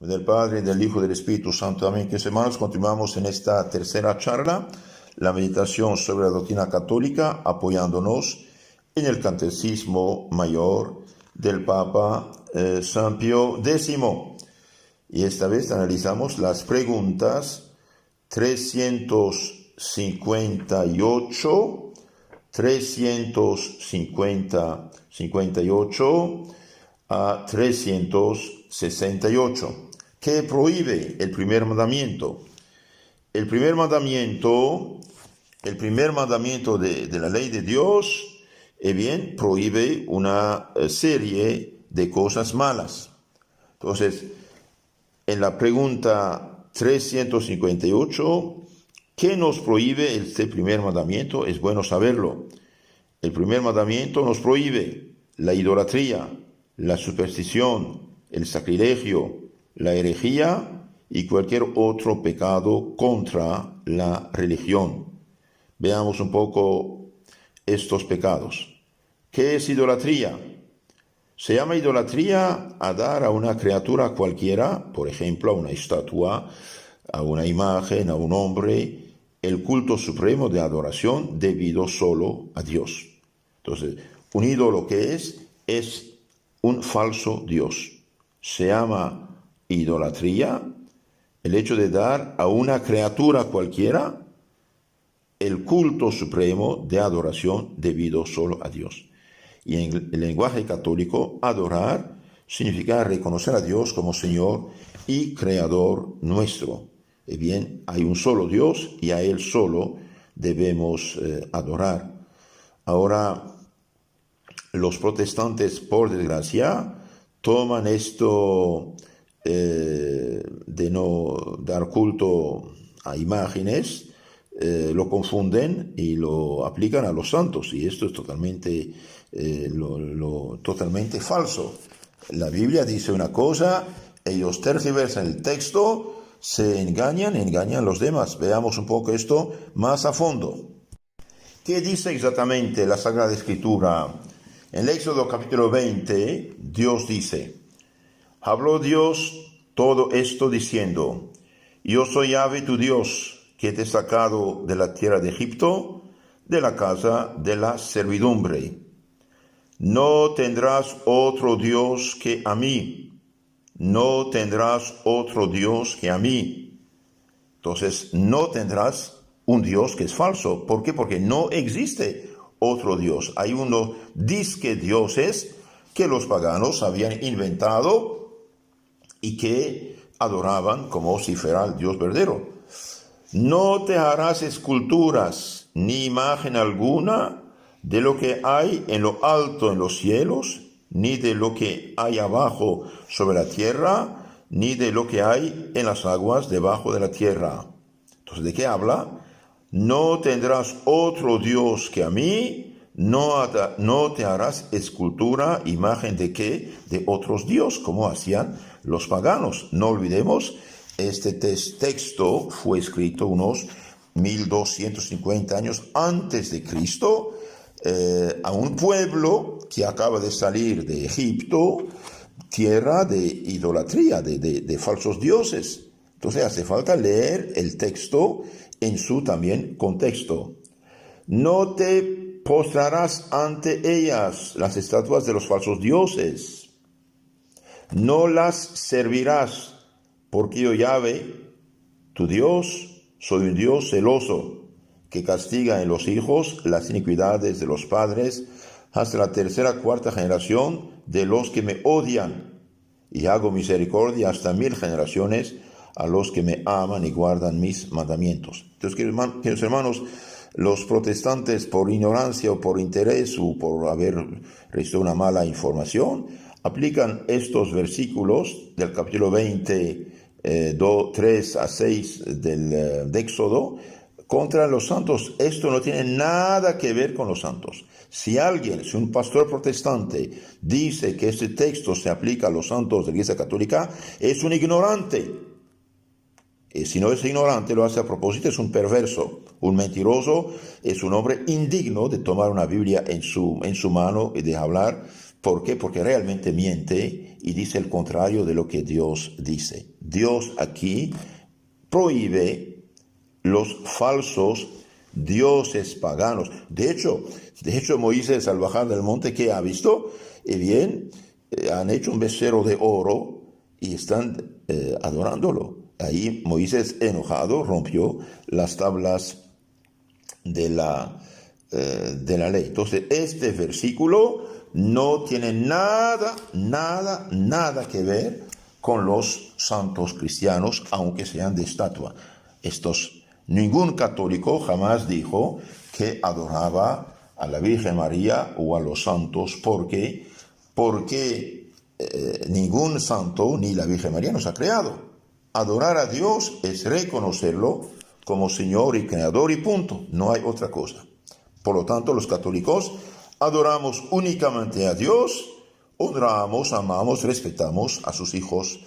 Del Padre, del Hijo y del Espíritu Santo. Amén. Queridos hermanos, continuamos en esta tercera charla, la meditación sobre la doctrina católica, apoyándonos en el Catecismo Mayor del Papa San Pío X. Y esta vez analizamos las preguntas 358, 358 a 368. ¿Qué prohíbe el primer mandamiento? El primer mandamiento de la ley de Dios, prohíbe una serie de cosas malas. Entonces, en la pregunta 358, ¿qué nos prohíbe este primer mandamiento? Es bueno saberlo. El primer mandamiento nos prohíbe la idolatría, la superstición, el sacrilegio, la herejía y cualquier otro pecado contra la religión. Veamos un poco estos pecados. ¿Qué es idolatría? Se llama idolatría a dar a una criatura cualquiera, por ejemplo, a una estatua, a una imagen, a un hombre, el culto supremo de adoración debido solo a Dios. Entonces, un ídolo que es un falso Dios. Se llama idolatría el hecho de dar a una criatura cualquiera el culto supremo de adoración debido solo a Dios. Y en el lenguaje católico, adorar significa reconocer a Dios como Señor y Creador nuestro. Hay un solo Dios y a Él solo debemos adorar. Ahora, los protestantes, por desgracia, toman esto de no dar culto a imágenes, lo confunden y lo aplican a los santos, y esto es totalmente totalmente falso. La Biblia dice una cosa, ellos tergiversan el texto, se engañan a los demás. Veamos un poco esto más a fondo. ¿Qué dice exactamente la Sagrada Escritura? En el Éxodo capítulo 20, Dios dice: habló Dios todo esto diciendo: yo soy Yahvé tu Dios, que te he sacado de la tierra de Egipto, de la casa de la servidumbre. No tendrás otro Dios que a mí. No tendrás otro Dios que a mí. Entonces, no tendrás un Dios que es falso. ¿Por qué? Porque no existe otro Dios. Hay unos disque dioses que los paganos habían inventado y que adoraban como si fuera el Dios verdadero. No te harás esculturas ni imagen alguna de lo que hay en lo alto en los cielos, ni de lo que hay abajo sobre la tierra, ni de lo que hay en las aguas debajo de la tierra. Entonces, ¿de qué habla? No tendrás otro Dios que a mí, no te harás escultura, imagen de qué, de otros dioses, como hacían los paganos. No olvidemos, este texto fue escrito unos 1250 años antes de Cristo, a un pueblo que acaba de salir de Egipto, tierra de idolatría, de falsos dioses. Entonces hace falta leer el texto en su también contexto. No te postrarás ante ellas, las estatuas de los falsos dioses. No las servirás, porque yo, Yahvé, tu Dios, soy un Dios celoso, que castiga en los hijos las iniquidades de los padres hasta la tercera, cuarta generación de los que me odian, y hago misericordia hasta 1000 generaciones a los que me aman y guardan mis mandamientos. Entonces, queridos hermanos, los protestantes, por ignorancia o por interés o por haber recibido una mala información, aplican estos versículos del capítulo 20, 3 a 6 de Éxodo contra los santos. Esto no tiene nada que ver con los santos. Si un pastor protestante dice que este texto se aplica a los santos de la Iglesia Católica, es un ignorante. Y si no es ignorante, lo hace a propósito, es un perverso, un mentiroso, es un hombre indigno de tomar una Biblia en su mano y de hablar. ¿Por qué? Porque realmente miente y dice el contrario de lo que Dios dice. Dios aquí prohíbe los falsos dioses paganos. De hecho, Moisés al bajar del monte, ¿qué ha visto? Han hecho un becerro de oro y están adorándolo. Ahí Moisés, enojado, rompió las tablas de la ley. Entonces, este versículo no tiene nada que ver con los santos cristianos, aunque sean de estatua. Ningún católico jamás dijo que adoraba a la Virgen María o a los santos, porque ningún santo ni la Virgen María nos ha creado. Adorar a Dios es reconocerlo como Señor y Creador y punto, no hay otra cosa. Por lo tanto, los católicos adoramos únicamente a Dios, honramos, amamos, respetamos a sus hijos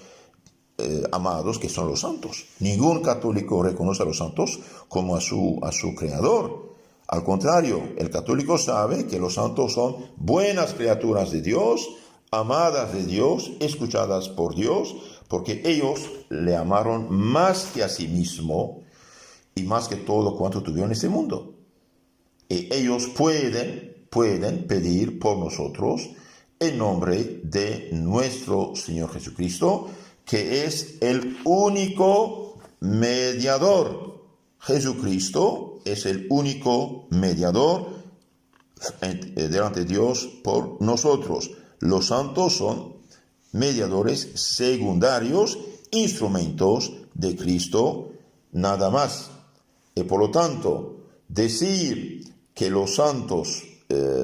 amados, que son los santos. Ningún católico reconoce a los santos como a su Creador. Al contrario, el católico sabe que los santos son buenas criaturas de Dios, amadas de Dios, escuchadas por Dios, porque ellos le amaron más que a sí mismo y más que todo cuanto tuvieron en este mundo. Y ellos pueden pedir por nosotros en nombre de nuestro Señor Jesucristo, que es el único mediador. Jesucristo es el único mediador delante de Dios por nosotros. Los santos son mediadores secundarios, instrumentos de Cristo, nada más. Y por lo tanto, decir que los santos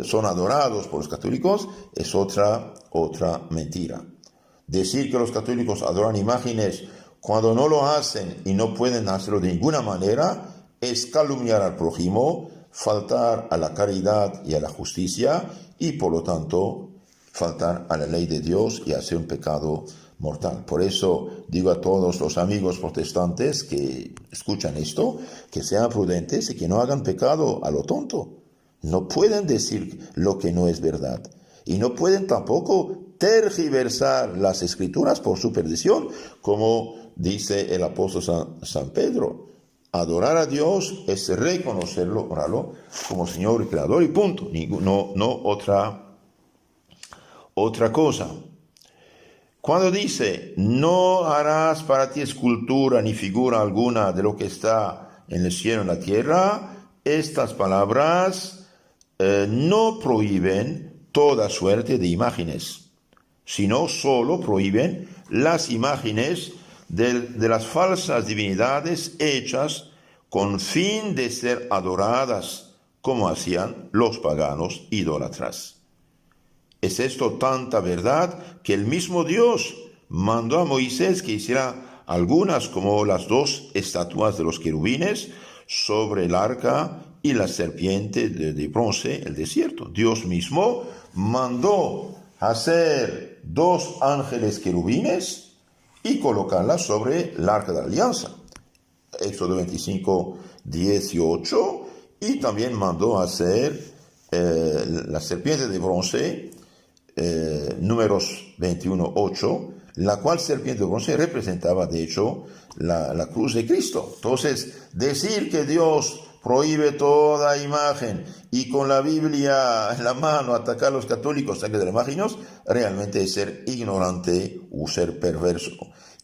son adorados por los católicos es otra mentira. Decir que los católicos adoran imágenes cuando no lo hacen y no pueden hacerlo de ninguna manera es calumniar al prójimo, faltar a la caridad y a la justicia y por lo tanto faltar a la ley de Dios y hacer un pecado mortal. Por eso digo a todos los amigos protestantes que escuchan esto, que sean prudentes y que no hagan pecado a lo tonto. No pueden decir lo que no es verdad y no pueden tampoco tergiversar las escrituras por su perdición, como dice el apóstol San Pedro. Adorar a Dios es reconocerlo, orarlo como Señor y Creador y punto. No otra cosa. Cuando dice, no harás para ti escultura ni figura alguna de lo que está en el cielo y en la tierra, estas palabras no prohíben toda suerte de imágenes, sino solo prohíben las imágenes de las falsas divinidades hechas con fin de ser adoradas, como hacían los paganos idólatras. Es esto tanta verdad que el mismo Dios mandó a Moisés que hiciera algunas como las dos estatuas de los querubines sobre el arca y la serpiente de bronce, el desierto. Dios mismo mandó hacer 2 ángeles querubines y colocarlas sobre el arca de la alianza. Éxodo 25, 18, y también mandó hacer la serpiente de bronce, Números 21, 8, la cual serpiente de bronce representaba de hecho la cruz de Cristo. Entonces, decir que Dios prohíbe toda imagen y con la Biblia en la mano atacar a los católicos de las imágenes, realmente es ser ignorante o ser perverso.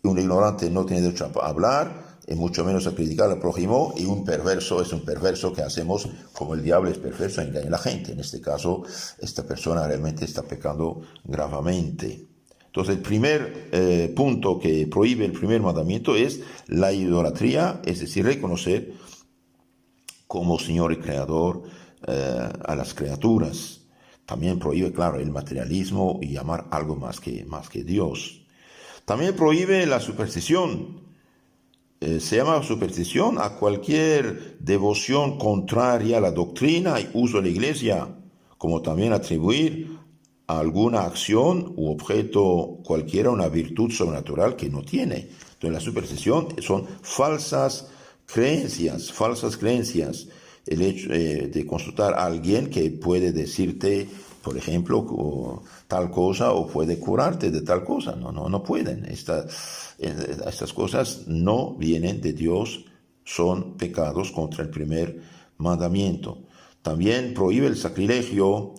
Y un ignorante no tiene derecho a hablar, y mucho menos a criticar al prójimo, y un perverso es un perverso que hacemos como el diablo es perverso, engaña a la gente. En este caso, esta persona realmente está pecando gravemente. Entonces, el primer punto que prohíbe el primer mandamiento es la idolatría, es decir, reconocer como Señor y Creador a las criaturas. También prohíbe, claro, el materialismo y amar algo más que Dios. También prohíbe la superstición. Se llama superstición a cualquier devoción contraria a la doctrina y uso de la iglesia, como también atribuir a alguna acción u objeto cualquiera una virtud sobrenatural que no tiene. Entonces la superstición son falsas creencias. El hecho de consultar a alguien que puede decirte por ejemplo, tal cosa o puede curarte de tal cosa. No pueden. Estas cosas no vienen de Dios, son pecados contra el primer mandamiento. También prohíbe el sacrilegio.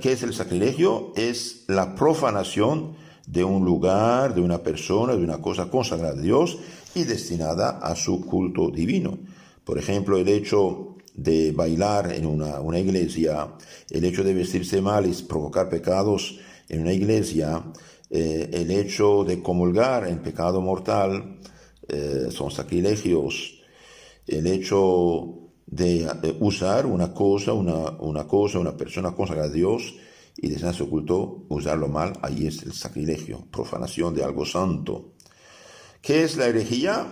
¿Qué es el sacrilegio? Es la profanación de un lugar, de una persona, de una cosa consagrada a Dios y destinada a su culto divino. Por ejemplo, el hecho de bailar en una iglesia, el hecho de vestirse mal y provocar pecados en una iglesia, el hecho de comulgar en pecado mortal, son sacrilegios. El hecho de usar una persona consagrada a Dios y desde su culto usarlo mal, ahí es el sacrilegio, profanación de algo santo. ¿Qué es la herejía?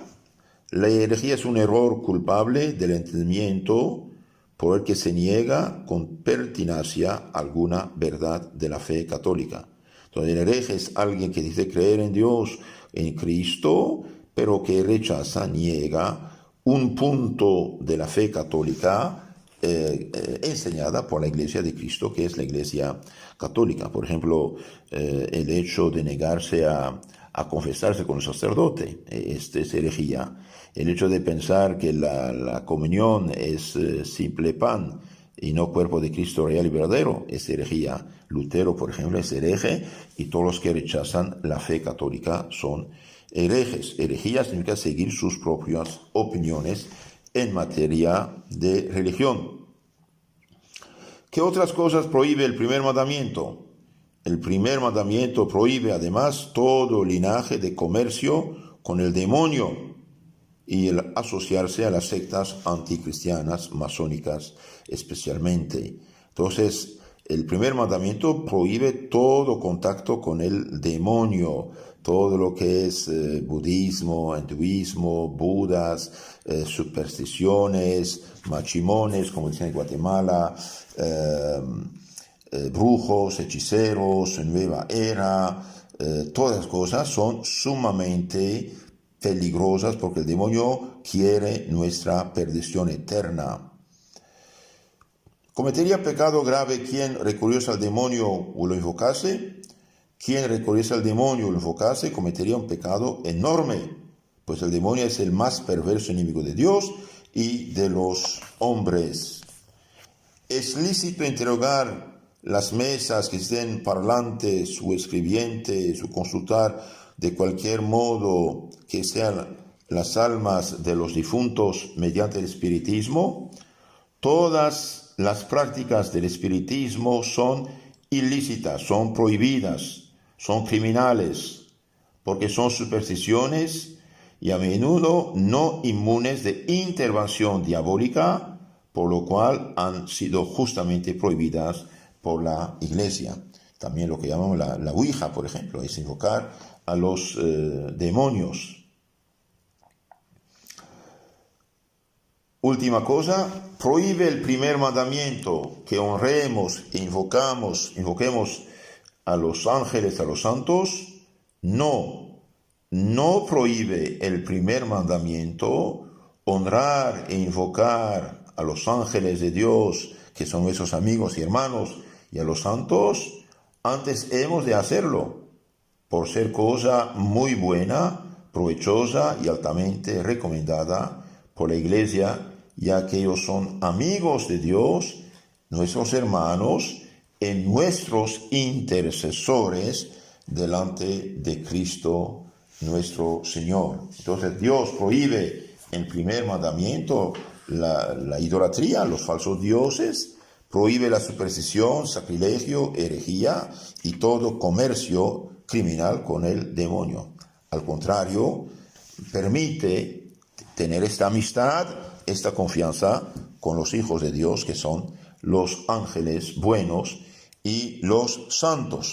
La herejía es un error culpable del entendimiento por el que se niega con pertinacia alguna verdad de la fe católica. Entonces el hereje es alguien que dice creer en Dios, en Cristo, pero que rechaza, niega un punto de la fe católica enseñada por la Iglesia de Cristo, que es la Iglesia católica. Por ejemplo, el hecho de negarse a confesarse con el sacerdote, es herejía. El hecho de pensar que la comunión es simple pan y no cuerpo de Cristo real y verdadero, es herejía. Lutero, por ejemplo, es hereje, y todos los que rechazan la fe católica son herejes. Herejía significa seguir sus propias opiniones en materia de religión. ¿Qué otras cosas prohíbe el primer mandamiento? El primer mandamiento prohíbe además todo linaje de comercio con el demonio y el asociarse a las sectas anticristianas, masónicas especialmente. Entonces, el primer mandamiento prohíbe todo contacto con el demonio, todo lo que es budismo, hinduismo, budas, supersticiones, machimones, como dicen en Guatemala, brujos, hechiceros, nueva era, todas las cosas son sumamente peligrosas porque el demonio quiere nuestra perdición eterna. ¿Cometería pecado grave quien recurriese al demonio o lo invocase? Quien recurriese al demonio o lo invocase cometería un pecado enorme, pues el demonio es el más perverso enemigo de Dios y de los hombres. ¿Es lícito interrogar las mesas que estén parlantes o escribientes o consultar de cualquier modo que sean las almas de los difuntos mediante el espiritismo? Todas las prácticas del espiritismo son ilícitas, son prohibidas, son criminales, porque son supersticiones y a menudo no inmunes de intervención diabólica, por lo cual han sido justamente prohibidas por la Iglesia. También lo que llamamos la Ouija, por ejemplo, es invocar a los demonios. Última cosa, prohíbe el primer mandamiento que honremos e invoquemos a los ángeles, a los santos. No prohíbe el primer mandamiento honrar e invocar a los ángeles de Dios, que son nuestros amigos y hermanos, y a los santos. Antes hemos de hacerlo, por ser cosa muy buena, provechosa y altamente recomendada por la Iglesia, ya que ellos son amigos de Dios, nuestros hermanos, y nuestros intercesores delante de Cristo nuestro Señor. Entonces Dios prohíbe en primer mandamiento la idolatría, los falsos dioses, prohíbe la superstición, sacrilegio, herejía y todo comercio criminal con el demonio. Al contrario, permite tener esta amistad, esta confianza con los hijos de Dios, que son los ángeles buenos y los santos.